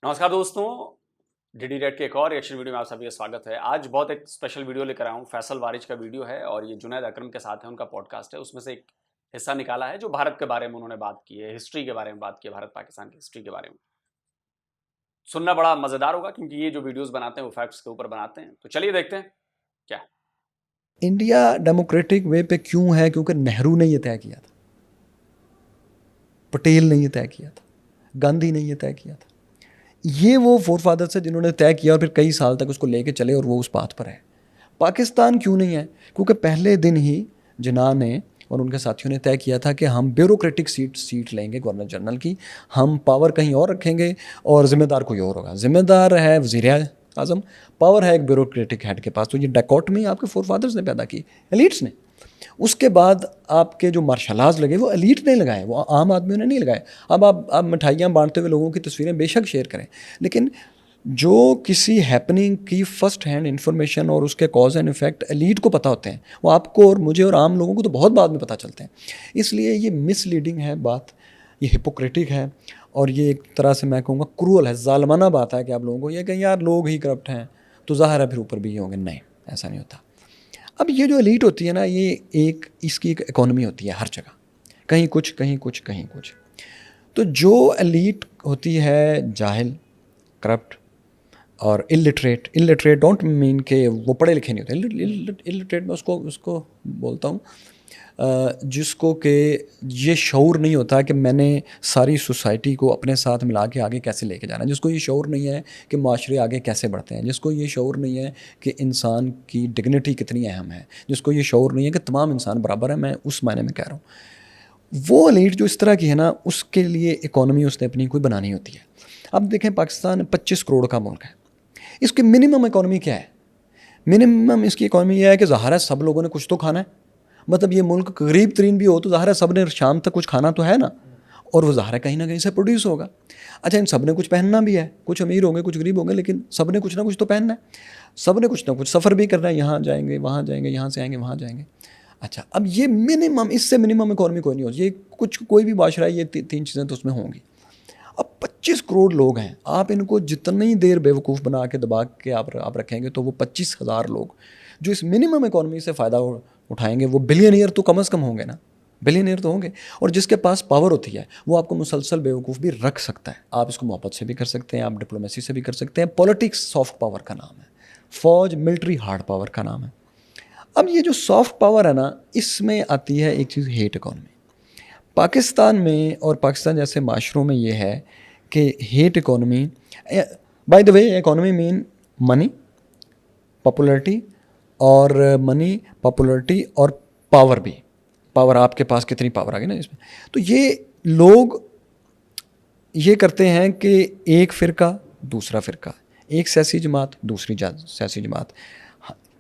नमस्कार दोस्तों, DD red के एक और रिएक्शन वीडियो में आप सभी का स्वागत है। आज बहुत एक स्पेशल वीडियो लेकर आया हूँ। फैसल वारिज का वीडियो है और ये जुनैद अकरम के साथ है, उनका पॉडकास्ट है। उसमें से एक हिस्सा निकाला है जो भारत के बारे में उन्होंने बात की है, हिस्ट्री के बारे में बात की है, भारत पाकिस्तान की हिस्ट्री के बारे में। सुनना बड़ा मजेदार होगा क्योंकि ये जो वीडियोस बनाते हैं वो फैक्ट्स के ऊपर बनाते हैं। तो चलिए देखते हैं क्या है। इंडिया डेमोक्रेटिक वे पे क्यों है? क्योंकि नेहरू ने ये तय किया था, पटेल ने ये तय किया था, गांधी ने ये तय किया था। ये वो फोर फादर्स है जिन्होंने तय किया और फिर कई साल तक उसको लेके चले और वो उस पाथ पर है। पाकिस्तान क्यों नहीं है? क्योंकि पहले दिन ही जिन्ना ने और उनके साथियों ने तय किया था कि हम ब्यूरोक्रेटिक सीट लेंगे गवर्नर जनरल की, हम पावर कहीं और रखेंगे और जिम्मेदार कोई और होगा। जिम्मेदार है वज़ीर आज़म, पावर है एक ब्यूरोक्रेटिक हेड के पास। तो ये डायकॉटमी आपके फोर फादर्स ने पैदा की, एलिट्स ने। उसके बाद आपके जो मार्शल लगे वो एलीट ने लगाए, वो आम आदमियों ने नहीं लगाए। अब आप मिठाइयाँ बांटते हुए लोगों की तस्वीरें बेशक शेयर करें, लेकिन जो किसी हैपनिंग की फर्स्ट हैंड इन्फॉर्मेशन और उसके कॉज एंड इफेक्ट एलीट को पता होते हैं, वो आपको और मुझे और आम लोगों को तो बहुत बाद में पता चलते हैं। इसलिए ये मिसलीडिंग है बात, ये हिपोक्रेटिक है और ये एक तरह से मैं कहूँगा क्रूअल है, जालमाना बात है कि आप लोगों को ये कहें यार लोग ही करप्ट हैं तो ज़ाहिर है फिर ऊपर भी ये होंगे। नहीं, ऐसा नहीं होता। अब ये जो एलीट होती है ना, ये इसकी एक इकोनॉमी होती है हर जगह, कहीं कुछ कहीं कुछ कहीं कुछ। तो जो एलीट होती है जाहिल, करप्ट और इलिटरेट डोंट मीन के वो पढ़े लिखे नहीं होते। इलिटरेट मैं उसको बोलता हूँ जिसको कि ये शऊर नहीं होता कि मैंने सारी सोसाइटी को अपने साथ मिला के आगे कैसे लेके जाना है, जिसको ये शऊर नहीं है कि माशरे आगे कैसे बढ़ते हैं, जिसको ये शऊर नहीं है कि इंसान की डिग्निटी कितनी अहम है, जिसको ये शऊर नहीं है कि तमाम इंसान बराबर है। मैं उस मायने में कह रहा हूँ। वो एलीट जो इस तरह की है ना, उसके लिए इकोनॉमी उसने अपनी कोई बनानी होती है। अब देखें, पाकिस्तान 25 करोड़ का मुल्क है, इसकी मिनिमम इकोनॉमी क्या है? मिनिमम इसकी इकोनॉमी यह है कि ज़ाहिर है सब लोगों ने कुछ तो खाना है। मतलब ये मुल्क गरीब तरीन भी हो तो ज़ाहिर है सब ने शाम तक कुछ खाना तो है ना, और वो ज़ाहिर है कहीं ना कहीं से प्रोड्यूस होगा। अच्छा, इन सब ने कुछ पहनना भी है, कुछ अमीर होंगे कुछ गरीब होंगे, लेकिन सब ने कुछ ना कुछ तो पहनना है, सब ने कुछ ना कुछ सफ़र भी करना है, यहाँ जाएंगे वहाँ जाएंगे, यहाँ से आएंगे वहाँ जाएंगे। अच्छा, अब ये मिनिमम, इससे मिनिमम इकोनॉमी कोई नहीं होती। ये कुछ कोई भी माशरा है, ये तीन चीज़ें तो उसमें होंगी। अब 25 करोड़ लोग हैं, आप इनको जितनी देर बेवकूफ़ बना के दबा के आप रखेंगे तो वो 25,000 लोग जो इस मिनिमम इकोनॉमी से फ़ायदा उठाएंगे वो बिलियनियर तो कम से कम होंगे ना, बिलियनियर तो होंगे। और जिसके पास पावर होती है वो आपको मुसलसल बेवकूफ़ भी रख सकता है। आप इसको मोहब्बत से भी कर सकते हैं, आप डिप्लोमेसी से भी कर सकते हैं। पॉलिटिक्स सॉफ्ट पावर का नाम है, फौज मिलिट्री हार्ड पावर का नाम है। अब ये जो सॉफ्ट पावर है ना, इसमें आती है एक चीज़, हेट इकोनॉमी। पाकिस्तान में और पाकिस्तान जैसे माशरों में ये है कि hate economy, by the way economy mean money, popularity और मनी, पॉपुलैरिटी और पावर भी। पावर, आपके पास कितनी पावर आ गई ना इसमें। तो ये लोग ये करते हैं कि एक फ़िरका दूसरा फ़िरका, एक सियासी जमात दूसरी सियासी जमात।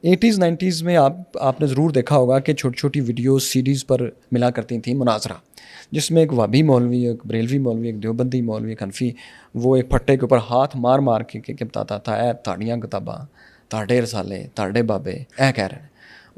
80s 90s में आपने ज़रूर देखा होगा कि छोटी छोटी वीडियो सीडीज़ पर मिला करती थी मुनाजरा, जिसमें एक वाबी मौलवी, एक बरेलवी मौलवी, एक देवबंदी मौलवी, एक हनफी, वो एक फट्टे के ऊपर हाथ मार मार के बताता था ए ताड़ियाँ किताबां, ताड़े रसाले, ताड़े बाबे ए कह रहे हैं।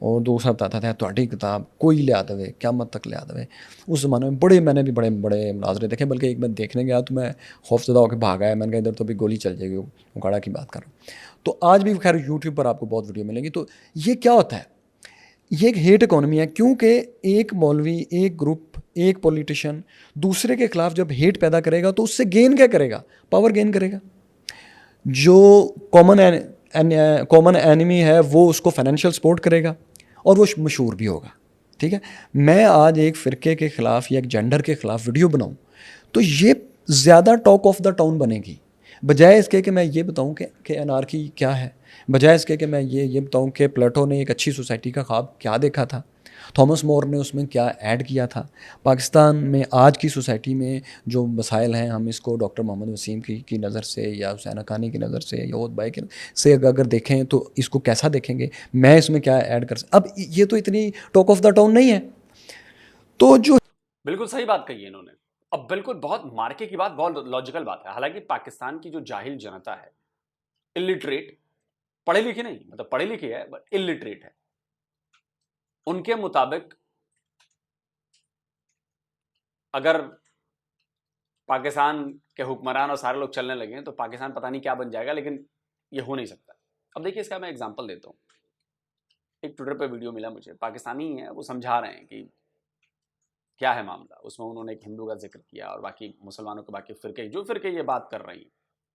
और दूसरा बताता था ताड़ी किताब कोई लिया दवे, क़यामत तक लिया दवे। उस ज़माने में मैंने भी बड़े बड़े मुनाजरे देखे, बल्कि एक मैं देखने गया तो मैं खौफजदा होकर भाग आया। मैंने कहा इधर तो भी गोली चल जाएगी, उगाड़ा की बात कर रहा हूँ। तो आज भी खैर यूट्यूब पर आपको बहुत वीडियो मिलेंगी। तो ये क्या होता है? ये एक हेट इकोनॉमी है, क्योंकि एक मौलवी, एक ग्रुप, एक पॉलिटिशियन दूसरे के खिलाफ जब हेट पैदा करेगा तो उससे गेन क्या करेगा? पावर गेन करेगा। जो कॉमन एनिमी है वो उसको फाइनेंशियल सपोर्ट करेगा और वो मशहूर भी होगा। ठीक है, मैं आज एक फ़िरके के ख़िलाफ़ या एक जेंडर के ख़िलाफ़ वीडियो बनाऊं तो ये ज़्यादा टॉक ऑफ द टाउन बनेगी, बजाय इसके कि मैं ये बताऊं कि अनार्की क्या है, बजाय इसके कि मैं ये बताऊं कि प्लेटो ने एक अच्छी सोसाइटी का ख्वाब क्या देखा था, थॉमस मोर ने उसमें क्या ऐड किया था। पाकिस्तान में आज की सोसाइटी में जो मसाइल हैं, हम इसको डॉक्टर मोहम्मद वसीम की नज़र से या हुसैन हक़ानी की नज़र से या भाई के से अगर देखें तो इसको कैसा देखेंगे, मैं इसमें क्या ऐड कर अब ये तो इतनी टॉक ऑफ द टाउन नहीं है। तो जो बिल्कुल सही बात कही है इन्होंने। अब बिल्कुल बहुत मार्के की बात, बहुत लॉजिकल बात है। हालांकि पाकिस्तान की जो जाहिल जनता है, इलिटरेट, पढ़े लिखे नहीं, मतलब पढ़े लिखे है बट इलिटरेट है, उनके मुताबिक अगर पाकिस्तान के हुक्मरान और सारे लोग चलने लगे हैं तो पाकिस्तान पता नहीं क्या बन जाएगा, लेकिन ये हो नहीं सकता। अब देखिए इसका मैं एग्जांपल देता हूँ। एक ट्विटर पे वीडियो मिला मुझे, पाकिस्तानी है, वो समझा रहे हैं कि क्या है मामला। उसमें उन्होंने एक हिंदू का जिक्र किया और बाकी मुसलमानों के बाकी फिरके, जो फिरके ये बात कर रही हैं,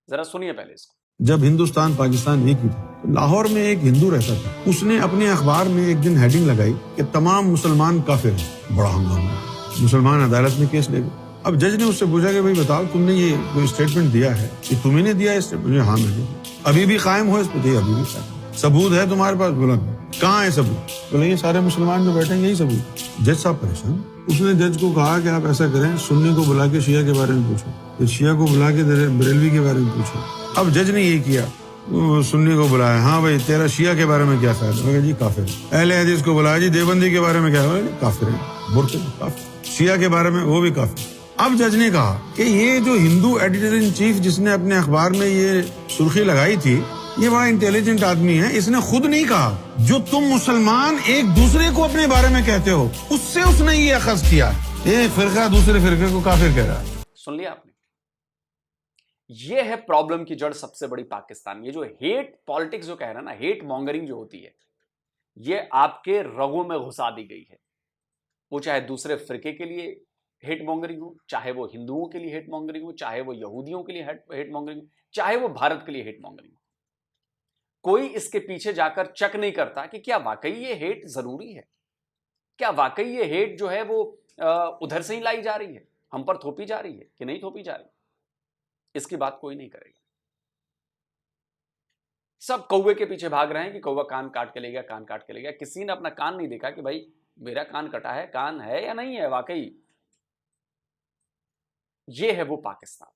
जरा सुनिए पहले इसको। जब हिंदुस्तान पाकिस्तान एक ही था, तो लाहौर में एक हिंदू रहता था, उसने अपने अखबार में एक दिन हेडिंग लगाई कि तमाम मुसलमान काफिर हैं। बड़ा हंगामा, मुसलमान अदालत में केस ले गए। अब जज ने उससे पूछा कि भाई बताओ, तुमने ये कोई स्टेटमेंट दिया है कि तुम्ही ने दिया है? हाँ मैंने। अभी भी कायम हो इस पर? अभी भी कायम। सबूत है तुम्हारे पास? बोला कहाँ है सबूत? बोले ये सारे मुसलमान जो बैठे हैं यही सबूत। जज साहब परेशान। उसने जज को कहा कि आप ऐसा करें, सुन्नी को बुला के शिया के बारे में पूछो, फिर शिया को बुला के बरेलवी के बारे में पूछो। अब जज ने ये किया, सुन्नी को बुलाया, हाँ भाई तेरा शिया के बारे में क्या ख्याल है? जी काफिर। अहले हदीस को बुलाया, जी देवबंदी के बारे में क्या है? काफिर है। बुरके काफिर। शिया के बारे में वो भी काफिर। अब जज ने कहा कि ये जो हिंदू एडिटर इन चीफ जिसने अपने अखबार में ये सुर्खी लगाई थी, ये बड़ा इंटेलिजेंट आदमी है। इसने खुद नहीं कहा जो तुम मुसलमान एक दूसरे को अपने बारे में कहते हो, उससे उसने ये अखज़ किया। एक फिरका दूसरे फिरके को काफिर कह रहा है। सुन लिया आपने? ये है प्रॉब्लम की जड़ सबसे बड़ी पाकिस्तान। ये जो हेट पॉलिटिक्स जो कह रहे हैं ना, हेट मॉन्गरिंग जो होती है, ये आपके रगों में घुसा दी गई है। वो चाहे दूसरे फिरके के लिए हेट मॉन्गरिंग हो, चाहे वो हिंदुओं के लिए हेट मॉन्गरिंग हो, चाहे वो यहूदियों के लिए हेट मॉन्गरिंग हो, चाहे वो भारत के लिए हेट मॉन्गरिंग हो। कोई इसके पीछे जाकर चेक नहीं करता कि क्या वाकई ये हेट जरूरी है, क्या वाकई ये हेट जो है वो उधर से ही लाई जा रही है, हम पर थोपी जा रही है कि नहीं थोपी जा रही। इसकी बात कोई नहीं करेगा। सब कौवे के पीछे भाग रहे हैं कि कौवा कान काट के ले गया, कान काट के ले गया। किसी ने अपना कान नहीं देखा कि भाई मेरा कान कटा है, कान है या नहीं है वाकई। ये है वो पाकिस्तान।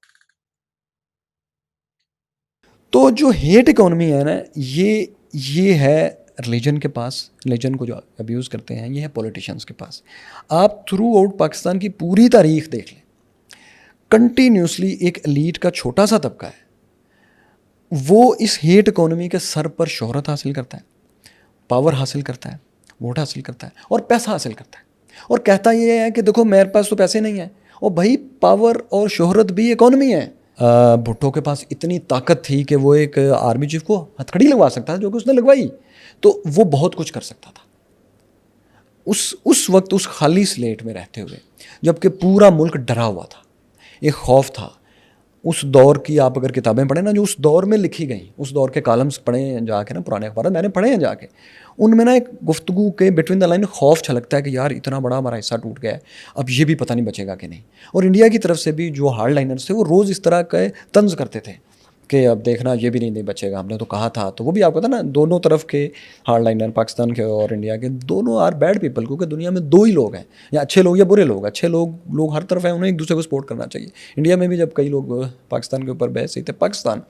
तो जो हेट इकोनॉमी है ना, ये है रिलीजन के पास, रिलीजन को जो अब्यूज़ करते हैं, ये है पॉलिटिशियंस के पास। आप थ्रू आउट पाकिस्तान की पूरी तारीख देख लें, कंटिन्यूसली एक एलीट का छोटा सा तबका है, वो इस हेट इकोनॉमी के सर पर शोहरत हासिल करता है, पावर हासिल करता है, वोट हासिल करता है और पैसा हासिल करता है, और कहता ये है कि देखो मेरे पास तो पैसे नहीं है। और भाई पावर और शोहरत भी इकोनॉमी है। भुट्टो के पास इतनी ताकत थी कि वो एक आर्मी चीफ को हथकड़ी लगवा सकता था, जो कि उसने लगवाई, तो वो बहुत कुछ कर सकता था उस वक्त, उस खाली स्लेट में रहते हुए, जबकि पूरा मुल्क डरा हुआ था, एक खौफ था। उस दौर की आप अगर किताबें पढ़ें ना, जो उस दौर में लिखी गई, उस दौर के कॉलम्स पढ़ें जाके ना, पुराने अखबार मैंने पढ़े हैं जाके, उनमें ना एक गुफ्तगू के बिटवीन द लाइन खौफ छलकता है कि यार इतना बड़ा हमारा हिस्सा टूट गया है, अब ये भी पता नहीं बचेगा कि नहीं। और इंडिया की तरफ से भी जो हार्ड लाइनर्स थे वो रोज़ इस तरह के तंज करते थे कि अब देखना ये भी नहीं बचेगा, हमने तो कहा था। तो वो भी आपको पता ना, दोनों तरफ के हार्ड लाइनर, पाकिस्तान के और इंडिया के, दोनों आर बैड पीपल, क्योंकि दुनिया में दो ही लोग हैं, या अच्छे लोग या बुरे लोग। अच्छे लोग हर तरफ हैं, उन्हें एक दूसरे को सपोर्ट करना चाहिए। इंडिया में भी जब कई लोग पाकिस्तान के ऊपर बहस थे, पाकिस्तान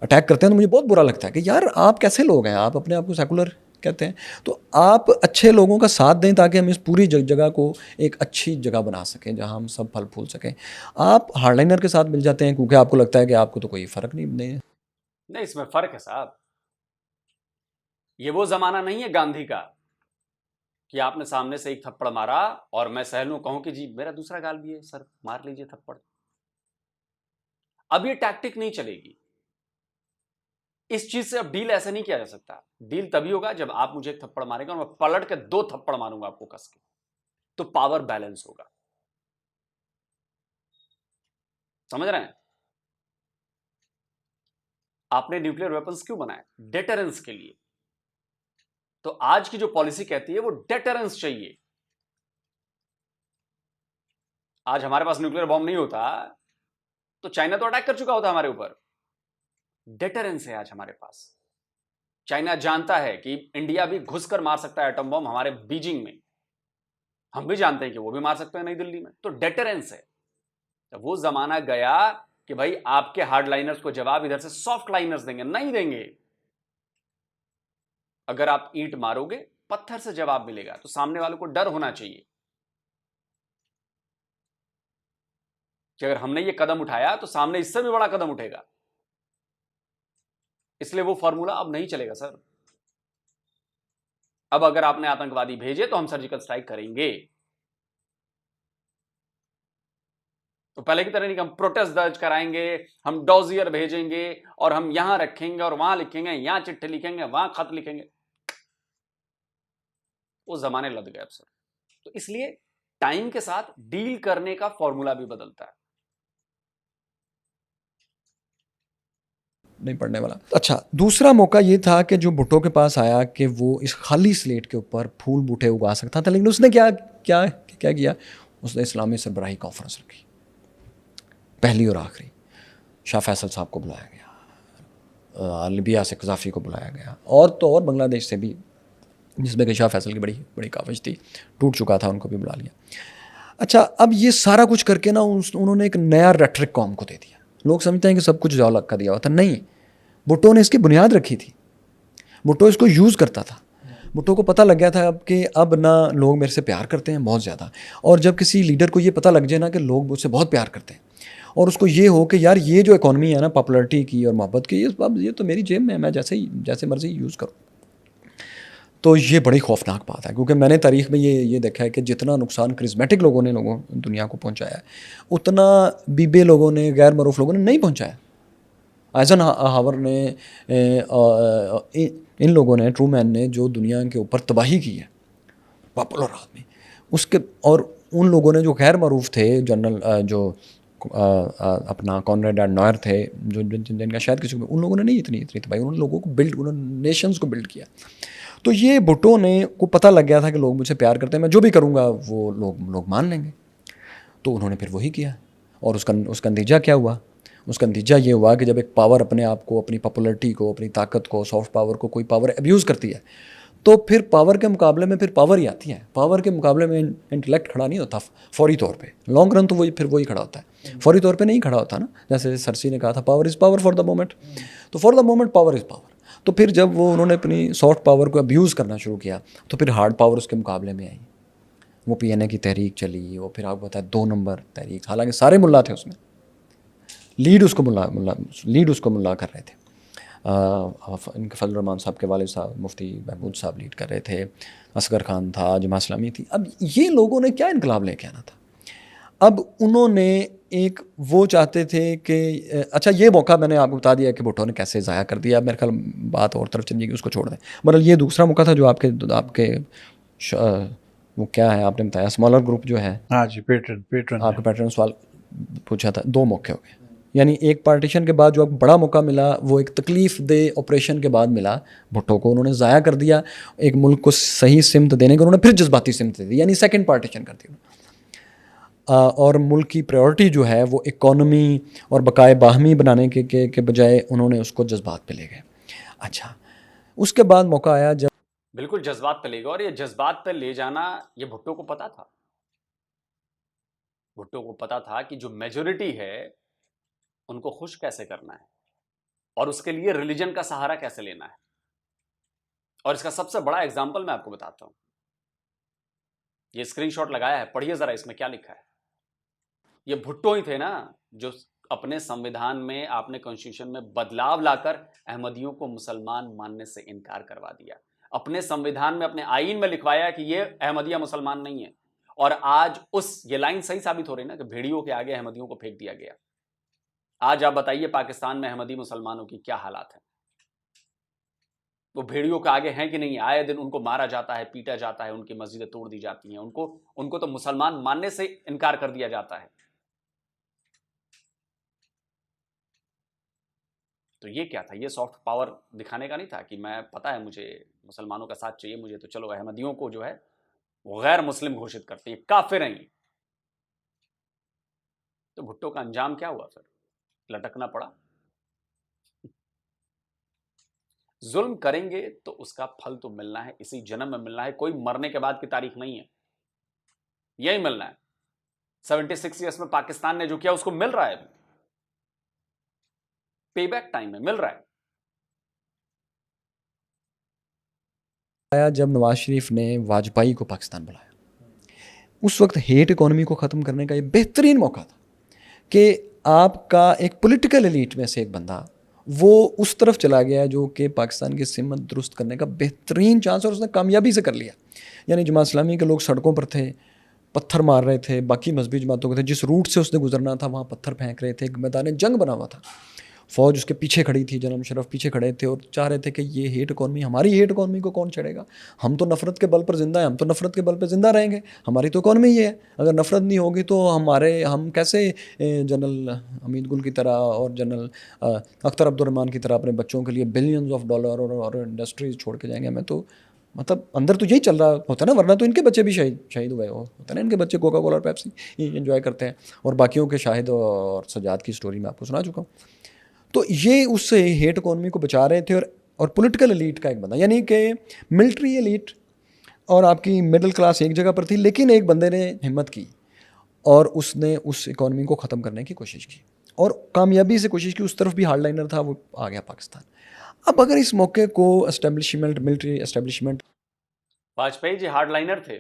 अटैक करते हैं, तो मुझे बहुत बुरा लगता है कि यार आप कैसे लोग हैं, आप अपने आप को सेकुलर कहते हैं, तो आप अच्छे लोगों का साथ दें ताकि हम इस पूरी जगह को एक अच्छी जगह बना सकें जहां हम सब फल फूल सकें। आप हार्डलाइनर के साथ मिल जाते हैं क्योंकि आपको लगता है कि आपको तो कोई फ़र्क नहीं है। नहीं, इसमें फर्क है साहब। ये वो जमाना नहीं है गांधी का कि आपने सामने से एक थप्पड़ मारा और मैं सहल लूं, कहूं कि जी मेरा दूसरा गाल भी है सर, मार लीजिए थप्पड़। अब ये टैक्टिक नहीं चलेगी। इस चीज से अब डील ऐसे नहीं किया जा सकता। डील तभी होगा जब आप मुझे एक थप्पड़ मारेंगे और मैं पलट के 2 थप्पड़ मारूंगा आपको कस के, तो पावर बैलेंस होगा। समझ रहे हैं? आपने न्यूक्लियर वेपन्स क्यों बनाए? डेटरेंस के लिए। तो आज की जो पॉलिसी कहती है वो डेटरेंस चाहिए। आज हमारे पास न्यूक्लियर बॉम्ब नहीं होता तो चाइना तो अटैक कर चुका होता हमारे ऊपर। डेटरेंस है आज हमारे पास। चाइना जानता है कि इंडिया भी घुसकर मार सकता है एटम बॉम्ब हमारे बीजिंग में, हम भी जानते हैं कि वो भी मार सकते हैं नई दिल्ली में, तो डेटरेंस है। तो वो जमाना गया कि भाई आपके हार्ड लाइनर्स को जवाब इधर से सॉफ्ट लाइनर्स देंगे, नहीं देंगे। अगर आप ईंट मारोगे पत्थर से जवाब मिलेगा, तो सामने वालों को डर होना चाहिए कि अगर हमने ये कदम उठाया तो सामने इससे भी बड़ा कदम उठेगा। इसलिए वो फॉर्मूला अब नहीं चलेगा सर। अब अगर आपने आतंकवादी भेजे तो हम सर्जिकल स्ट्राइक करेंगे। तो पहले की तरह नहीं कि हम प्रोटेस्ट दर्ज कराएंगे, हम डॉजियर भेजेंगे और हम यहां रखेंगे और वहां लिखेंगे, यहां चिट्ठी लिखेंगे, वहां खत लिखेंगे। वो जमाने लग गए अब सर। तो इसलिए टाइम के साथ डील करने का फॉर्मूला भी बदलता है। नहीं पढ़ने वाला। अच्छा, दूसरा मौका ये था कि जो भुट्टो के पास आया कि वो इस खाली स्लेट के ऊपर फूल बूटे उगा सकता था, लेकिन उसने क्या क्या क्या किया? उसने इस्लामी सरबराही कॉन्फ्रेंस रखी, पहली और आखिरी। शाह फैसल साहब को बुलाया गया, लिबिया से कज़ाफ़ी को बुलाया गया, और तो और बांग्लादेश से भी, जिसमें कि शाह फैसल की बड़ी बड़ी काविश थी, टूट चुका था, उनको भी बुला लिया। अच्छा, अब ये सारा कुछ करके ना उन्होंने एक नया रेटरिक कौम को दे दिया। लोग समझते हैं कि सब कुछ जौलक का दिया हुआ था, नहीं, भुट्टो ने इसकी बुनियाद रखी थी। भुट्टो इसको यूज़ करता था। भुट्टो को पता लग गया था अब कि अब ना लोग मेरे से प्यार करते हैं बहुत ज़्यादा, और जब किसी लीडर को ये पता लग जाए ना कि लोग मुझसे बहुत प्यार करते हैं, और उसको ये हो कि यार ये जो इकॉनमी है ना पॉपुलरिटी की और मोहब्बत की, ये तो मेरी जेब में है, मैं जैसे मर्ज़ी यूज़ करूँ, तो ये बड़ी खौफनाक बात है। क्योंकि मैंने तारीख़ में ये देखा है कि जितना नुकसान करिस्मेटिक लोगों ने दुनिया को पहुँचाया है, उतना बीबे लोगों ने, गैर मरूफ लोगों ने नहीं पहुँचाया। आइज़नहावर ने, इन लोगों ने, ट्रूमैन ने जो दुनिया के ऊपर तबाही की है, पॉपुलर आदमी उसके, और उन लोगों ने जो गैर मरूफ थे, जनरल जो अपना कॉनरेड एडनॉयर थे, जो जिनका शायद किसी को, उन लोगों ने नहीं इतनी तबाही, उन लोगों को बिल्ड, उन्होंने नेशंस को बिल्ड किया। तो ये भुट्टो ने को पता लग गया था कि लोग मुझसे प्यार करते हैं, मैं जो भी करूँगा वो लोग मान लेंगे। तो उन्होंने फिर वही किया, और उसका नतीजा क्या हुआ? उसका नतीजा ये हुआ कि जब एक पावर अपने आप को, अपनी पॉपुलरिटी को, अपनी ताकत को, सॉफ्ट पावर को, कोई पावर अब्यूज़ करती है, तो फिर पावर के मुकाबले में फिर पावर ही आती है। पावर के मुकाबले में इंटेलेक्ट खड़ा नहीं होता फौरी तौर पे, लॉन्ग रन तो वही खड़ा होता है, फौरी तौर पे नहीं खड़ा होता ना। जैसे सरसी ने कहा था, power is power for the moment, तो for the moment power is power. तो फिर जब उन्होंने अपनी सॉफ्ट पावर को अब्यूज़ करना शुरू किया, तो फिर हार्ड पावर उसके मुकाबले में आई। वो PNA की तहरीक चली, वो फिर आपको बताया 2 नंबर तहरीक, हालांकि सारे मुल्ला थे उसमें, लीड उसको मुल्ला कर रहे थे। इनके फजल रहमान साहब के वालिद साहब मुफ्ती महमूद साहब लीड कर रहे थे, असगर खान था, जमात इस्लामी थी। अब ये लोगों ने क्या इनकलाब लेके आना था? अब उन्होंने एक वो चाहते थे कि अच्छा, ये मौका मैंने आपको बता दिया कि भुट्टो ने कैसे ज़ाया कर दिया। अब मेरे ख्याल बात और तरफ चल जाएगी, उसको छोड़ दें। मतलब ये दूसरा मौका था जो आपके वो क्या है, आपने बताया स्मॉलर ग्रुप जो है, हाँ जी, पैटर्न आपके पैटर्न सवाल पूछा था, 2 मौके हो गए। यानी एक पार्टीशन के बाद जो आपको बड़ा मौका मिला, वो एक तकलीफ दे ऑपरेशन के बाद मिला भुट्टो को, उन्होंने ज़ाया कर दिया। एक मुल्क को सही सिमत देने को उन्होंने फिर जज्बाती सिमत दे दी, यानी सेकंड पार्टीशन कर दी। और मुल्क की प्रायोरिटी जो है वो इकॉनमी और बकाए बाहमी बनाने के बजाय उन्होंने उसको जज्बात पे ले गए। अच्छा, उसके बाद मौका आया जब बिल्कुल जज्बात पे ले गए, और ये जज्बात पे ले जाना ये भुट्टो को पता था। भुट्टो को पता था कि जो मेजोरिटी है उनको खुश कैसे करना है, और उसके लिए रिलीजन का सहारा कैसे लेना है। और इसका सबसे बड़ा एग्जाम्पल मैं आपको बताता हूं, ये स्क्रीनशॉट लगाया है, पढ़िए जरा इसमें क्या लिखा है। ये भुट्टो ही थे ना जो अपने संविधान में, आपने कॉन्स्टिट्यूशन में बदलाव लाकर अहमदियों को मुसलमान मानने से इनकार करवा दिया। अपने संविधान में, अपने आईन में लिखवाया कि ये अहमदिया मुसलमान नहीं है, और आज ये लाइन सही साबित हो रही ना कि भेड़ियों के आगे अहमदियों को फेंक दिया गया। आज आप बताइए पाकिस्तान में अहमदी मुसलमानों की क्या हालात है? वो भेड़ियों के आगे हैं कि नहीं? आए दिन उनको मारा जाता है, पीटा जाता है, उनकी मस्जिदें तोड़ दी जाती हैं, उनको तो मुसलमान मानने से इनकार कर दिया जाता है। तो ये क्या था? ये सॉफ्ट पावर दिखाने का नहीं था कि मैं, पता है मुझे मुसलमानों का साथ चाहिए मुझे, तो चलो अहमदियों को जो है वो गैर मुस्लिम घोषित करते हैं, काफिर हैं। तो भुट्टो का अंजाम क्या हुआ? फिर लटकना पड़ा। जुल्म करेंगे तो उसका फल तो मिलना है, इसी जन्म में मिलना है, कोई मरने के बाद की तारीख नहीं है, यही मिलना है। 76 ईयर्स में पाकिस्तान ने जो किया उसको मिल रहा है, पेबैक टाइम में मिल रहा है। जब नवाज शरीफ ने वाजपेयी को पाकिस्तान बुलाया, उस वक्त हेट इकोनॉमी को ख़त्म करने का ये बेहतरीन मौका था कि आपका एक पॉलिटिकल एलीट में से एक बंदा वो उस तरफ चला गया जो कि पाकिस्तान की सिमत दुरुस्त करने का बेहतरीन चांस, और उसने कामयाबी से कर लिया। यानी जमात इस्लामी के लोग सड़कों पर थे, पत्थर मार रहे थे, बाकी मजहबी जमातों के थे, जिस रूट से उसने गुजरना था वहाँ पत्थर फेंक रहे थे, एक मैदान जंग बना हुआ था, फ़ौज उसके पीछे खड़ी थी, जनरल मुशर्रफ पीछे खड़े थे और चाह रहे थे कि ये हेट इकॉनमी, हमारी हेट इकॉनमी को कौन छेड़ेगा, हम तो नफ़रत के बल पर ज़िंदा हैं, हम तो नफ़रत के बल पर ज़िंदा रहेंगे, हमारी तो इकॉनमी ये है, अगर नफ़रत नहीं होगी तो हम कैसे जनरल हमीद गुल की तरह और जनरल अख्तर अब्दुर्रहमान की तरह अपने बच्चों के लिए बिलियंस ऑफ डॉलर और इंडस्ट्रीज छोड़ के जाएंगे। हमें तो मतलब अंदर तो यही चल रहा होता है ना, वरना तो इनके बच्चे भी शहीद हुए होता है ना, इनके बच्चे कोका कोला और पेप्सी एंजॉय करते हैं, और बाकियों के शाहिद और सजाद की स्टोरी मैं आपको सुना चुका हूँ। तो ये उससे हेट इकॉनमी को बचा रहे थे, और पॉलिटिकल एलीट का एक बंदा, यानी कि मिलिट्री एलीट और आपकी मिडिल क्लास एक जगह पर थी, लेकिन एक बंदे ने हिम्मत की और उसने उस इकॉनमी को ख़त्म करने की कोशिश की और कामयाबी से कोशिश की। उस तरफ भी हार्डलाइनर था, वो आ गया पाकिस्तान। अब अगर इस मौके को establishment, military establishment, Vajpayee ji hardliner थे,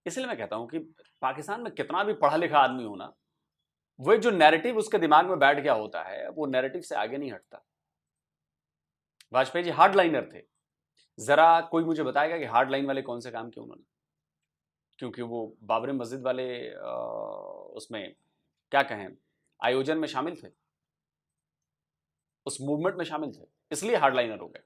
इसलिए मैं कहता हूं कि पाकिस्तान में कितना भी पढ़ा लिखा आदमी हो ना, वो जो नैरेटिव उसके दिमाग में बैठ गया होता है, वो नैरेटिव से आगे नहीं हटता। वाजपेयी जी हार्डलाइनर थे। जरा कोई मुझे बताएगा कि हार्डलाइन वाले कौन से काम किए उन्होंने? क्योंकि वो बाबरी मस्जिद वाले उसमें क्या कहें, आयोजन में शामिल थे, उस मूवमेंट में शामिल थे, इसलिए हार्डलाइनर हो गए।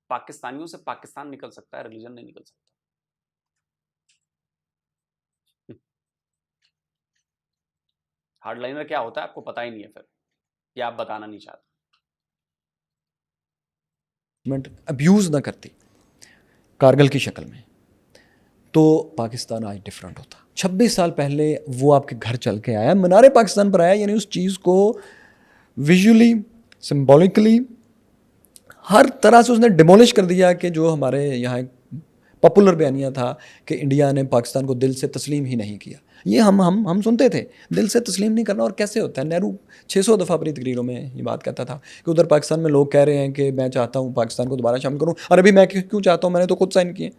पाकिस्तानियों से पाकिस्तान निकल सकता है, रिलीजन नहीं निकल सकता। हार्डलाइनर क्या होता है आपको पता ही नहीं है फिर, या आप बताना नहीं चाहते। अब्यूज़ ना करती कारगिल की शक्ल में, तो पाकिस्तान आज डिफरेंट होता। 26 साल पहले वो आपके घर चल के आया, मीनार पाकिस्तान पर आया, यानी उस चीज़ को विजुअली, सिंबॉलिकली, हर तरह से उसने डिमोलिश कर दिया कि जो हमारे यहाँ एक पॉपुलर बयानिया था कि इंडिया ने पाकिस्तान को दिल से तस्लीम ही नहीं किया। ये हम सुनते थे, दिल से तस्लीम नहीं करना, और कैसे होता है। नेहरू 600 दफ़ा अपनी तकरीरों में ये बात कहता था कि उधर पाकिस्तान में लोग कह रहे हैं कि मैं चाहता हूँ पाकिस्तान को दोबारा शामिल करूँ, और अभी मैं क्यों चाहता हूँ, मैंने तो खुद साइन किए,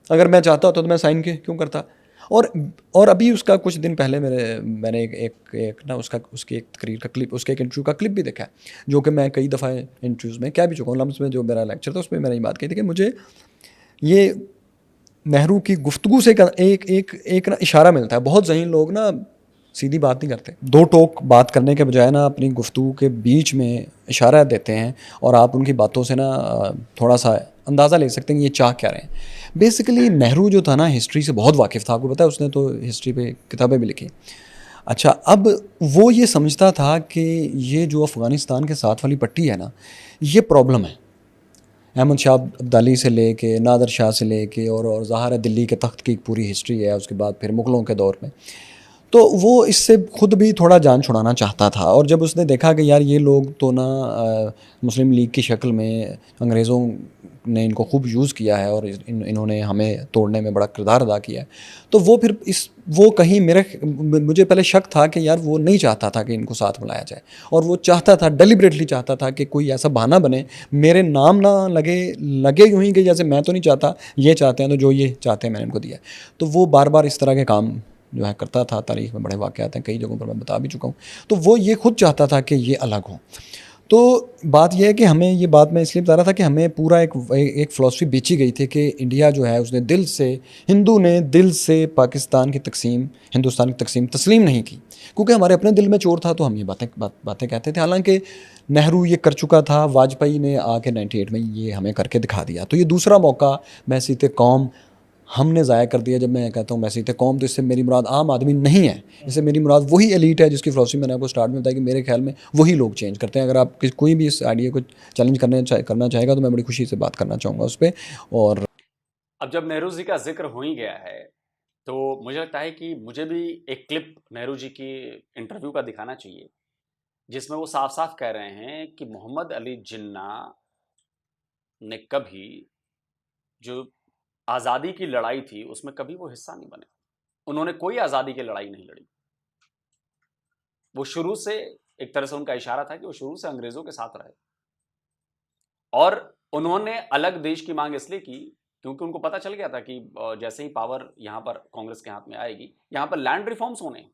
अगर मैं चाहता होता तो मैं साइन क्यों करता। और अभी उसका कुछ दिन पहले मैंने एक ना उसकी एक तकरीर का क्लिप, उसके एक इंटरव्यू का क्लिप भी देखा है, जो कि मैं कई दफ़ा इंटरव्यूज़ में कह भी चुका हूँ। लम्स में जो मेरा लेक्चर था उसमें मैंने ये बात कही थी कि मुझे ये नेहरू की गुफ्तगू से एक ना इशारा मिलता है। बहुत ज़हीन लोग ना सीधी बात नहीं करते, दो टोक बात करने के बजाय ना अपनी गुफ्तगू के बीच में इशारा देते हैं, और आप उनकी बातों से ना थोड़ा सा अंदाज़ा ले सकते हैं कि ये चाह क्या रहे हैं। बेसिकली नेहरू जो था ना, हिस्ट्री से बहुत वाकिफ़ था, आपको पता है, उसने तो हिस्ट्री पे किताबें भी लिखी। अच्छा, अब वो ये समझता था कि ये जो अफ़गानिस्तान के साथ वाली पट्टी है ना, ये प्रॉब्लम है। अहमद शाह अब्दाली से लेके नादर शाह से लेके और ज़ाहिर दिल्ली के तख्त की एक पूरी हिस्ट्री है, उसके बाद फिर मुग़लों के दौर में। तो वो इससे ख़ुद भी थोड़ा जान छुड़ाना चाहता था, और जब उसने देखा कि यार ये लोग तो ना मुस्लिम लीग की शक्ल में अंग्रेज़ों ने इनको खूब यूज़ किया है और इन्होंने हमें तोड़ने में बड़ा किरदार अदा किया है, तो वो फिर वो कहीं मुझे पहले शक था कि यार वो नहीं चाहता था कि इनको साथ मिलाया जाए, और वो चाहता था, डेलिबरेटली चाहता था कि कोई ऐसा बहाना बने, मेरे नाम ना लगे यूँ ही कि जैसे मैं तो नहीं चाहता, ये चाहते हैं, तो जो ये चाहते हैं मैंने इनको दिया। तो वो बार बार इस तरह के काम जो है करता था। तारीख़ में बड़े वाक़यात हैं, कई जगहों पर मैं बता भी चुका हूँ। तो वो ये खुद चाहता था कि ये अलग हो। तो बात यह है कि हमें ये बात मैं इसलिए बता रहा था कि हमें पूरा एक फ़िलासफ़ी बेची गई थी कि इंडिया जो है उसने हिंदू ने दिल से पाकिस्तान की तकसीम, हिंदुस्तान की तकसीम तस्लीम नहीं की, क्योंकि हमारे अपने दिल में चोर था, तो हम ये बातें कहते थे। हालांकि नेहरू ये कर चुका था, वाजपेयी ने आके 98 में ये हमें करके दिखा दिया। तो ये दूसरा मौका मैसीत कौम हमने ज़ाया कर दिया। जब मैं कहता हूँ मैसीत कौम, तो इससे मेरी मुराद आम आदमी नहीं है, इससे मेरी मुराद वही एलीट है जिसकी फ़िलासफ़ी मैंने आपको स्टार्ट में बताया कि मेरे ख्याल में वही लोग चेंज करते हैं। अगर आप कोई भी इस आइडिया को चैलेंज करना चाहेगा तो मैं बड़ी खुशी से बात करना चाहूँगा उस पर। और अब जब नेहरू जी का जिक्र हो ही गया है, तो मुझे लगता है कि मुझे भी एक क्लिप नेहरू जी की इंटरव्यू का दिखाना चाहिए, जिसमें वो साफ साफ कह रहे हैं कि मोहम्मद अली जिन्ना ने कभी जो आज़ादी की लड़ाई थी उसमें कभी वो हिस्सा नहीं बने। उन्होंने कोई आज़ादी की लड़ाई नहीं लड़ी। वो शुरू से, एक तरह से उनका इशारा था कि वो शुरू से अंग्रेज़ों के साथ रहे, और उन्होंने अलग देश की मांग इसलिए की क्योंकि उनको पता चल गया था कि जैसे ही पावर यहाँ पर कांग्रेस के हाथ में आएगी, यहाँ पर लैंड रिफॉर्म्स होने,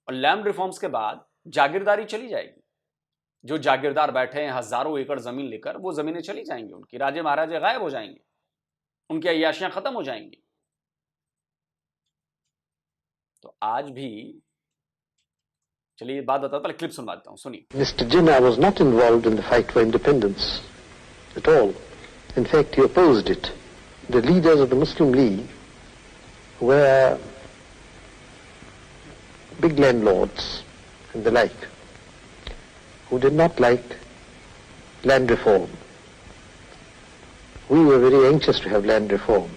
और लैंड रिफॉर्म्स के बाद जागीरदारी चली जाएगी। जो जागीरदार बैठे हैं हज़ारों एकड़ ज़मीन लेकर, वो ज़मीनें चली जाएंगी, उनकी राजे महाराजे गायब हो जाएंगे, उनकी अय्याशियां खत्म हो जाएंगी। तो आज भी, चलिए बात बताता हूं, पहले क्लिप सुनवा देता हूं, सुनिए। Mr. Jinnah was not involved in the fight for independence at all. In fact, he opposed it. The leaders of the Muslim League were big landlords and the like, who did not like land reform. We were very anxious to have land reform,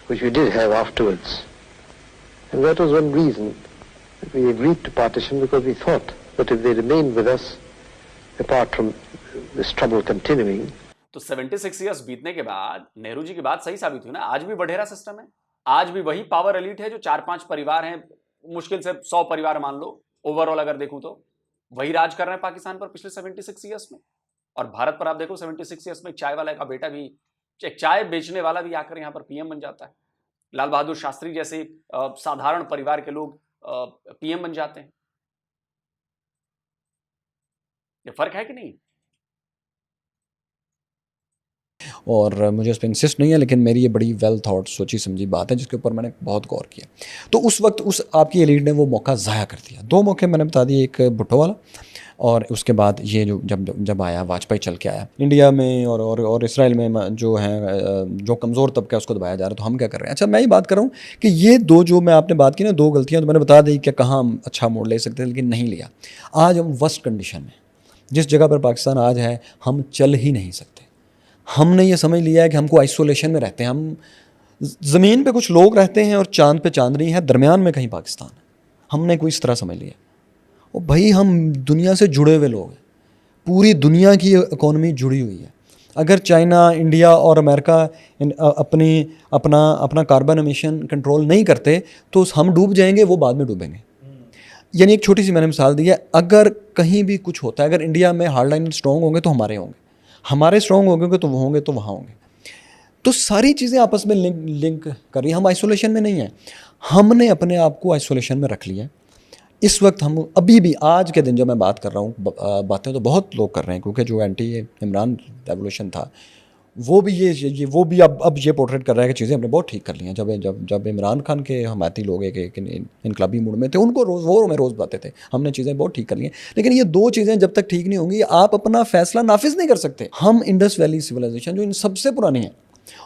which we did have afterwards. And that was one reason that we agreed to partition, because we thought that if they remained with us, apart from this trouble continuing. तो 76 years बीतने के बाद नेहरू जी की बात सही साबित हुई ना। आज भी वडेरा सिस्टम है, आज भी वही पावर एलीट है जो 4-5 परिवार हैं, मुश्किल से 100 परिवार मान लो ओवरऑल अगर देखूं तो, वही राज कर रहे हैं पाकिस्तान पर पिछले 76 इयर्स में। और भारत पर आप देखो 76 इयर्स में चाय वाले का बेटा भी, एक चाय बेचने वाला भी आकर यहाँ पर पीएम बन जाता है। लाल बहादुर शास्त्री जैसे साधारण परिवार के लोग पीएम बन जाते हैं। ये फर्क है कि नहीं? और मुझे उस पर इंसिस्ट नहीं है, लेकिन मेरी ये बड़ी वेल थॉट सोची समझी बात है जिसके ऊपर मैंने बहुत गौर किया। तो उस वक्त उस आपकी एलीट ने वो मौका ज़ाया कर दिया। 2 मौके मैंने बता दिए, एक भुट्टो वाला, और उसके बाद ये जो जब आया वाजपेयी चल के आया इंडिया में और इसराइल में जो है जो कमज़ोर तबका है उसको दबाया जा रहा है। तो हम क्या कर रहे हैं? अच्छा, मैं ये बात कर रहा हूँ कि ये 2 जो मैं आपने बात की ना, 2 गलतियाँ तो मैंने बता दी कि कहाँ हम अच्छा मोड़ ले सकते हैं, लेकिन नहीं लिया। आज हम वर्स्ट कंडीशन में, जिस जगह पर पाकिस्तान आज है, हम चल ही नहीं सकते। हमने ये समझ लिया है कि हमको आइसोलेशन में रहते हैं, हम ज़मीन पे कुछ लोग रहते हैं और चांद पे चांदनी है, दरमियान में कहीं पाकिस्तान है। हमने कोई इस तरह समझ लिया। और भाई हम दुनिया से जुड़े हुए लोग हैं, पूरी दुनिया की इकॉनमी जुड़ी हुई है। अगर चाइना, इंडिया और अमेरिका अपना कार्बन एमिशन कंट्रोल नहीं करते तो हम डूब जाएंगे, वो बाद में डूबेंगे। यानी एक छोटी सी मैंने मिसाल दी है, अगर कहीं भी कुछ होता है, अगर इंडिया में हार्ड लाइन स्ट्रॉन्ग होंगे तो हमारे होंगे, हमारे स्ट्रॉन्ग होंगे तो वो होंगे तो वहाँ होंगे। तो सारी चीज़ें आपस में लिंक कर रही हैं। हम आइसोलेशन में नहीं हैं, हमने अपने आप को आइसोलेशन में रख लिया है। इस वक्त हम अभी भी, आज के दिन जब मैं बात कर रहा हूँ, बातें तो बहुत लोग कर रहे हैं, क्योंकि जो एंटी इमरान रेवोल्यूशन था वो भी वो भी अब ये पोर्ट्रेट कर रहा है कि चीज़ें हमने बहुत ठीक कर ली हैं। जब इमरान खान के हमायती लोग एक इनकलाबी मूड में थे, उनको रोज़ बातें थे, हमने चीज़ें बहुत ठीक कर ली हैं। लेकिन ये 2 चीज़ें जब तक ठीक नहीं होंगी, आप अपना फैसला नाफिज नहीं कर सकते। हम इंडस वैली सिविलाइजेशन जो इन सबसे पुरानी है,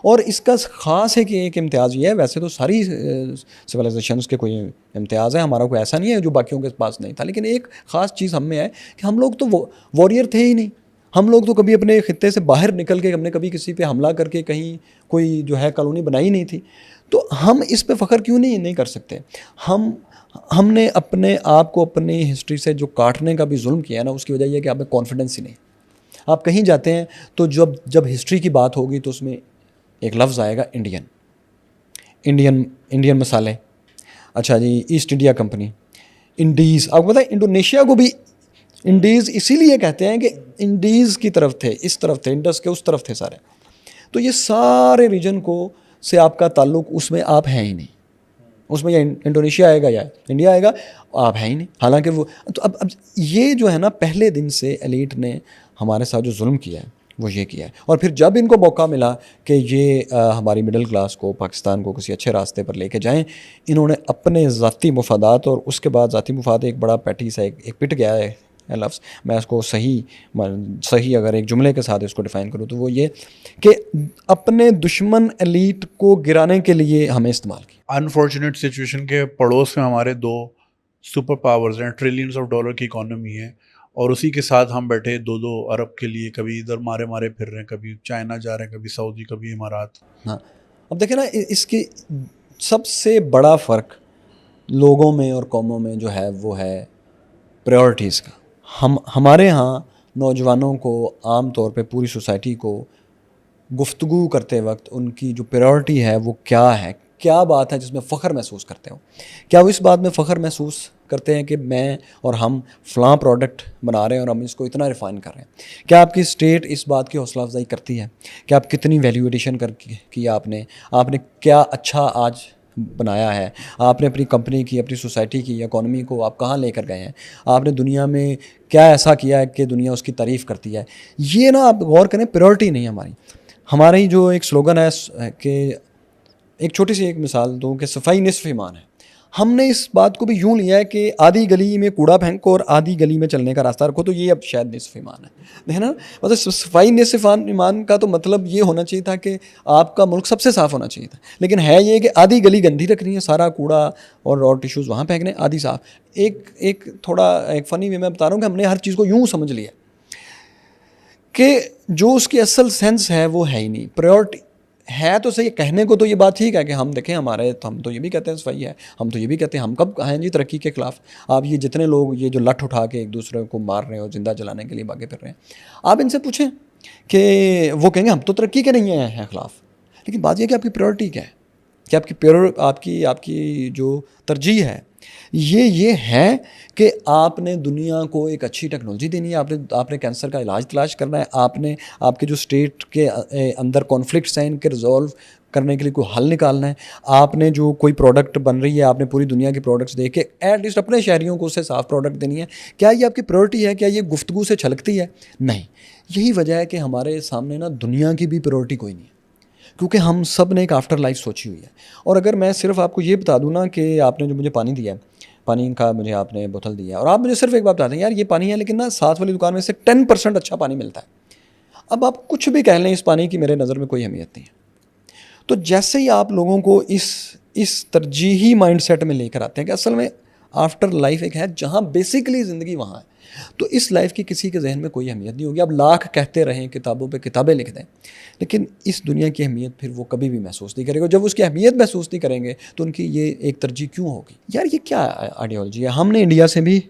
और इसका ख़ास है कि एक इम्तियाज़ ये है, वैसे तो सारी सिविलाइजेशंस के कोई इम्तियाज़ है, हमारा कोई ऐसा नहीं है जो बाकियों के पास नहीं था, लेकिन एक ख़ास चीज़ हम में है कि हम लोग तो वॉरियर थे ही नहीं। हम लोग तो कभी अपने खित्ते से बाहर निकल के, हमने कभी किसी पे हमला करके कहीं कोई जो है कॉलोनी बनाई नहीं थी। तो हम इस पे फ़ख्र क्यों नहीं कर सकते? हमने अपने आप को अपनी हिस्ट्री से जो काटने का भी जुल्म किया है ना, उसकी वजह यह है कि आप में कॉन्फिडेंस ही नहीं। आप कहीं जाते हैं तो जब हिस्ट्री की बात होगी तो उसमें एक लफ्ज़ आएगा इंडियन मसाले, अच्छा जी, ईस्ट इंडिया कंपनी, इंडीज़। आपको पता है इंडोनेशिया को भी इंडीज़ इसीलिए कहते हैं कि इंडीज़ की तरफ थे, इस तरफ थे, इंडस के उस तरफ थे सारे। तो ये सारे रीजन को से आपका ताल्लुक़, उसमें आप हैं ही नहीं। उसमें या इंडोनेशिया आएगा या इंडिया आएगा, आप हैं ही नहीं। हालांकि वो तो अब ये जो है ना, पहले दिन से एलीट ने हमारे साथ जो जुल्म किया है वो ये किया है। और फिर जब इनको मौका मिला कि ये हमारी मिडिल क्लास को, पाकिस्तान को किसी अच्छे रास्ते पर लेके जाएं, इन्होंने अपने ज़ाती मुफादात, और उसके बाद ज़ाती मुफाद एक बड़ा पैटी सा एक पिट गया है लफ्ज़, मैं इसको सही अगर एक जुमले के साथ इसको डिफ़ाइन करूँ तो वो ये कि अपने दुश्मन एलीट को गिराने के लिए हमें इस्तेमाल किया। अनफॉर्चुनेट सिचुएशन के पड़ोस में हमारे 2 सुपर पावर्स हैं, ट्रिलियंस ऑफ डॉलर की इकॉनमी है, और उसी के साथ हम बैठे 2-2 अरब के लिए, कभी इधर मारे फिर रहे हैं, कभी चाइना जा रहे हैं, कभी सऊदी, कभी इमारात। हाँ, अब देखें ना, इसकी सबसे बड़ा फ़र्क लोगों में और कौमों में जो है वो है प्रायोरिटीज़ का। हमारे यहाँ नौजवानों को आम तौर पे, पूरी सोसाइटी को गुफ्तगू करते वक्त उनकी जो प्रायोरिटी है वो क्या है, क्या बात है जिसमें फ़ख्र महसूस करते हो? क्या वो इस बात में फ़ख्र महसूस करते हैं कि मैं और हम फ़लाँ प्रोडक्ट बना रहे हैं और हम इसको इतना रिफ़ाइन कर रहे हैं? क्या आपकी स्टेट इस बात की हौसला अफजाई करती है कि आप कितनी वैल्यू एडिशन की आपने क्या अच्छा आज बनाया है, आपने अपनी कंपनी की, अपनी सोसाइटी की, इकॉनमी को आप कहाँ लेकर गए हैं, आपने दुनिया में क्या ऐसा किया है कि दुनिया उसकी तारीफ़ करती है? ये ना आप गौर करें, प्रायोरिटी नहीं हमारी। हमारा ही जो एक स्लोगन है कि एक छोटी सी एक मिसाल दूँ कि सफाई निस्फ ईमान है, हमने इस बात को भी यूँ लिया है कि आधी गली में कूड़ा फेंको और आधी गली में चलने का रास्ता रखो, तो ये अब शायद निस्फ ईमान है ना। मतलब सफाई निस्फ ईमान का तो मतलब ये होना चाहिए था कि आपका मुल्क सबसे साफ़ होना चाहिए था, लेकिन है ये कि आधी गली गंदी रखनी है, सारा कूड़ा और टिश्यूज़ वहाँ फेंकने, आधी साफ़। एक थोड़ा एक फ़नी वे मैं बता रहा हूँ कि हमने हर चीज़ को यूँ समझ लिया कि जो उसकी असल सेंस है वो है ही नहीं। प्रायोरिटी है तो सही, कहने को तो ये बात ठीक है कि हम देखें हमारे, तो हम तो ये भी कहते हैं सफाई है, हम तो ये भी कहते हैं, हम कब हैं जी तरक्की के ख़िलाफ़। आप ये जितने लोग ये जो लठ उठा के एक दूसरे को मार रहे हैं और ज़िंदा जलाने के लिए भागे फिर रहे हैं, आप इनसे पूछें कि वो कहेंगे हम तो तरक्की के नहीं हैं ख़िलाफ़। लेकिन बात यह कि आपकी प्रायोरिटी क्या है, कि आपकी जो तरजीह है ये है कि आपने दुनिया को एक अच्छी टेक्नोलॉजी देनी है, आपने कैंसर का इलाज तलाश करना है, आपने आपके जो स्टेट के अंदर कॉन्फ्लिक्ट्स हैं इनके रिजॉल्व करने के लिए कोई हल निकालना है, आपने जो कोई प्रोडक्ट बन रही है आपने पूरी दुनिया के प्रोडक्ट्स देख के एटलीस्ट अपने शहरियों को उससे साफ़ प्रोडक्ट देनी है। क्या ये आपकी प्रायोरिटी है? क्या ये गुफ्तगू से छलकती है? नहीं। यही वजह है कि हमारे सामने ना दुनिया की भी प्रायोरिटी कोई नहीं है, क्योंकि हम सब ने एक आफ्टर लाइफ सोची हुई है। और अगर मैं सिर्फ आपको ये बता दूं ना कि आपने जो मुझे पानी दिया है, पानी का मुझे आपने बोतल दिया और आप मुझे सिर्फ एक बात बता दें, यार ये पानी है लेकिन ना साथ वाली दुकान में से 10% अच्छा पानी मिलता है। अब आप कुछ भी कह लें, इस पानी की मेरे नज़र में कोई अहमियत नहीं है। तो जैसे ही आप लोगों को इस तरजीही माइंडसेट में लेकर आते हैं कि असल में आफ्टर लाइफ एक है जहाँ बेसिकली ज़िंदगी वहाँ है, तो इस लाइफ की किसी के जहन में कोई अहमियत नहीं होगी। आप लाख कहते रहें, किताबों पे किताबें लिख दें, लेकिन इस दुनिया की अहमियत फिर वो कभी भी महसूस नहीं करेगा। जब उसकी अहमियत महसूस नहीं करेंगे तो उनकी ये एक तरजीह क्यों होगी? यार ये क्या आइडियोलॉजी है? हमने इंडिया से भी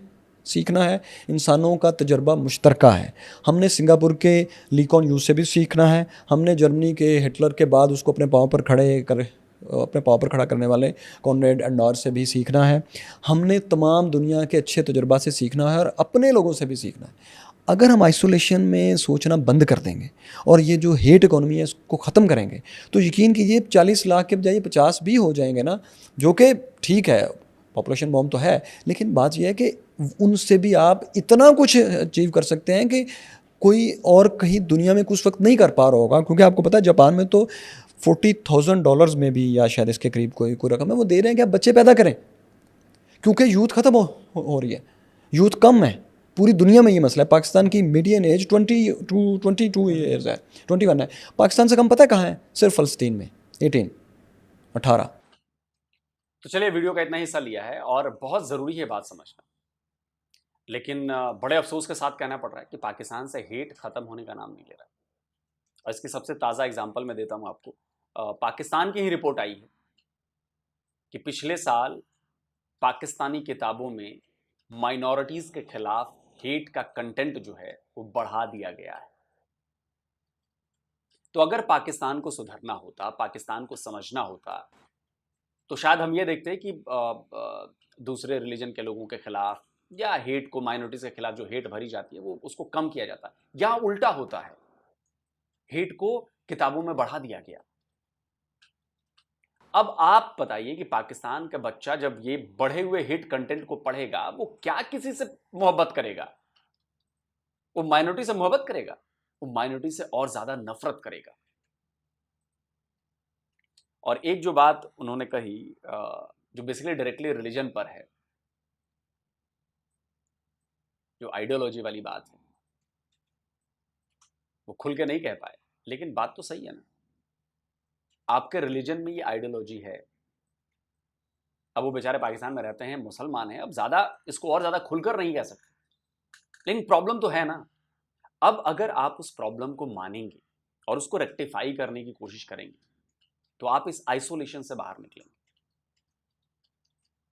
सीखना है, इंसानों का तजर्बा मुश्तरका है। हमने सिंगापुर के ली कुआन यू से भी सीखना है, हमने जर्मनी के हिटलर के बाद उसको अपने पाँव पर खड़ा करने वाले कॉनरेड एडेनॉर से भी सीखना है। हमने तमाम दुनिया के अच्छे तजुर्बा से सीखना है और अपने लोगों से भी सीखना है। अगर हम आइसोलेशन में सोचना बंद कर देंगे और ये जो हेट इकोनॉमी है इसको ख़त्म करेंगे, तो यकीन कीजिए 40 लाख के बजाय 50 भी हो जाएंगे ना, जो कि ठीक है, पॉपुलेशन बॉम्ब तो है, लेकिन बात यह है कि उनसे भी आप इतना कुछ अचीव कर सकते हैं कि कोई और कहीं दुनिया में कुछ वक्त नहीं कर पा रहा होगा। क्योंकि आपको पता है जापान में तो $40,000 में भी, या शायद इसके करीब कोई रकम है, वो दे रहे हैं कि आप बच्चे पैदा करें, क्योंकि यूथ ख़त्म हो रही है, यूथ कम है। पूरी दुनिया में ये मसला है। पाकिस्तान की मीडियन एज 22 ईयर्स है, 21 है। पाकिस्तान से कम पता है कहाँ है? सिर्फ फ़लस्तीन में 18। तो चलिए, वीडियो का इतना हिस्सा लिया है और बहुत ज़रूरी है बात समझना, लेकिन बड़े अफसोस के साथ कहना पड़ रहा है कि पाकिस्तान से हेट ख़त्म होने का नाम नहीं ले रहा है। और इसकी सबसे ताज़ा एग्जांपल मैं देता हूँ आपको। पाकिस्तान की ही रिपोर्ट आई है कि पिछले साल पाकिस्तानी किताबों में माइनॉरिटीज़ के खिलाफ हेट का कंटेंट जो है वो बढ़ा दिया गया है। तो अगर पाकिस्तान को सुधरना होता, पाकिस्तान को समझना होता, तो शायद हम ये देखते हैं कि दूसरे रिलीजन के लोगों के खिलाफ या हेट को, माइनॉरिटीज़ के खिलाफ जो हेट भरी जाती है वो उसको कम किया जाता है। यहाँ उल्टा होता है, हेट को किताबों में बढ़ा दिया गया। अब आप बताइए कि पाकिस्तान का बच्चा जब ये बढ़े हुए हेट कंटेंट को पढ़ेगा, वो क्या किसी से मोहब्बत करेगा? वो माइनॉरिटी से मोहब्बत करेगा? वो माइनॉरिटी से और ज्यादा नफरत करेगा। और एक जो बात उन्होंने कही, जो बेसिकली डायरेक्टली रिलीजन पर है, जो आइडियोलॉजी वाली बात है, वो खुल के नहीं कह पाए, लेकिन बात तो सही है ना। आपके रिलीजन में ये आइडियोलॉजी है। अब वो बेचारे पाकिस्तान में रहते हैं, मुसलमान हैं, अब ज्यादा इसको और ज्यादा खुलकर नहीं कह सकते, लेकिन प्रॉब्लम तो है ना। अब अगर आप उस प्रॉब्लम को मानेंगे और उसको रेक्टिफाई करने की कोशिश करेंगे, तो आप इस आइसोलेशन से बाहर निकलेंगे।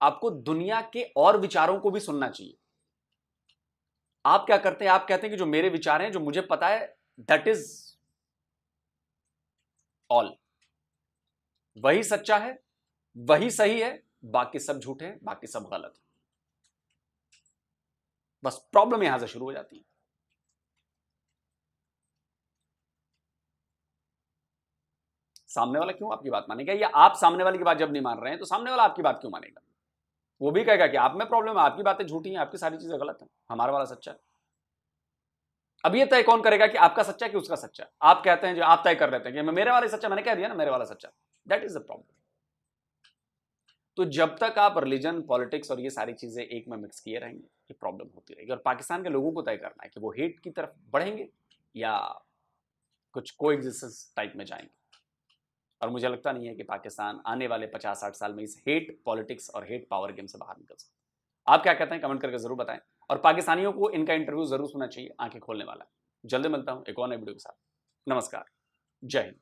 आपको दुनिया के और विचारों को भी सुनना चाहिए। आप क्या करते हैं? आप कहते हैं कि जो मेरे विचार हैं, जो मुझे पता है, दैट इज ऑल, वही सच्चा है, वही सही है, बाकी सब झूठे हैं, बाकी सब गलत है। बस प्रॉब्लम यहां से शुरू हो जाती है। सामने वाला क्यों आपकी बात मानेगा? या आप सामने वाले की बात जब नहीं मान रहे हैं तो सामने वाला आपकी बात क्यों मानेगा? वो भी कहेगा कि आप में प्रॉब्लम है, आपकी बातें झूठी हैं, आपकी सारी चीजें गलत हैं, हमारा वाला सच्चा है। अब ये तय कौन करेगा कि आपका सच्चा है कि उसका सच्चा? आप कहते हैं, जो आप तय कर रहे थे कि मेरे वाला सच्चा, मैंने कह दिया ना मेरे वाला सच्चा। That is the problem. तो जब तक आप रिलीजन, पॉलिटिक्स और ये सारी चीजें एक में मिक्स किए रहेंगे, ये प्रॉब्लम होती रहेगी। और पाकिस्तान के लोगों को तय करना है कि वो हेट की तरफ बढ़ेंगे या कुछ कोएग्जिस्टेंस टाइप में जाएंगे। और मुझे लगता नहीं है कि पाकिस्तान आने वाले 50-60 साल में इस हेट पॉलिटिक्स और हेट पावर गेम से बाहर निकल सकता। आप क्या कहते हैं, कमेंट करके जरूर बताएं। और पाकिस्तानियों को इनका इंटरव्यू जरूर सुनना चाहिए, आंखें खोलने वाला है। जल्दी मिलता हूं एक और नए वीडियो के साथ। नमस्कार, जय हिंद।